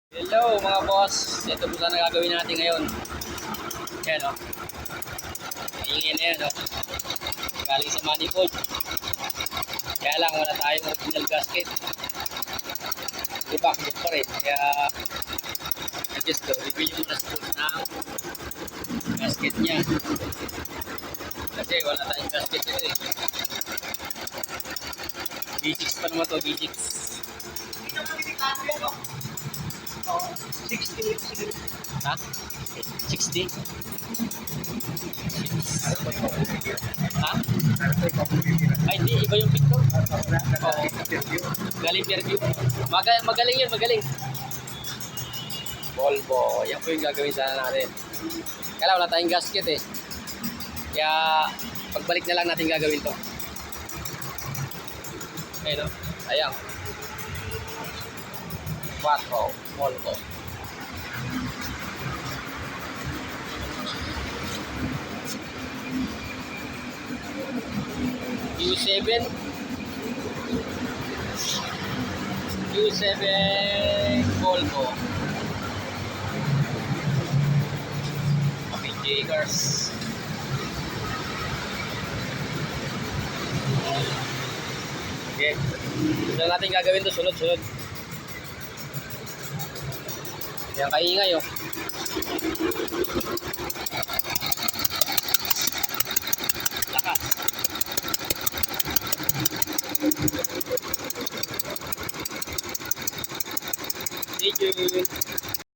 Hello mga boss, ito po sana gagawin natin ngayon. Yan o, ingin na yan o, galing sa manifold. Kaya lang wala tayong original gasket. Diba, kung pa rin, kaya adjust ko, review yung response ng gasket niya. Kasi wala tayong gasket ito eh. B6 pa naman to, B6. 60. Ha? 60? Ha? Ay, hindi. Iba yung picture. Oo. Galing Fairview. Magaling yun, magaling. Volvo. Yan po yung gagawin sana natin. Kaya wala tayong gasket eh. Kaya pagbalik na lang natin gagawin to. Ayun o. Ayan. Quattro. Volvo. U7 Volvo PJ cars. Okay, so natin gagawin to sunod-sunod. Yan kaingay oh. Lakas. Stay tuned.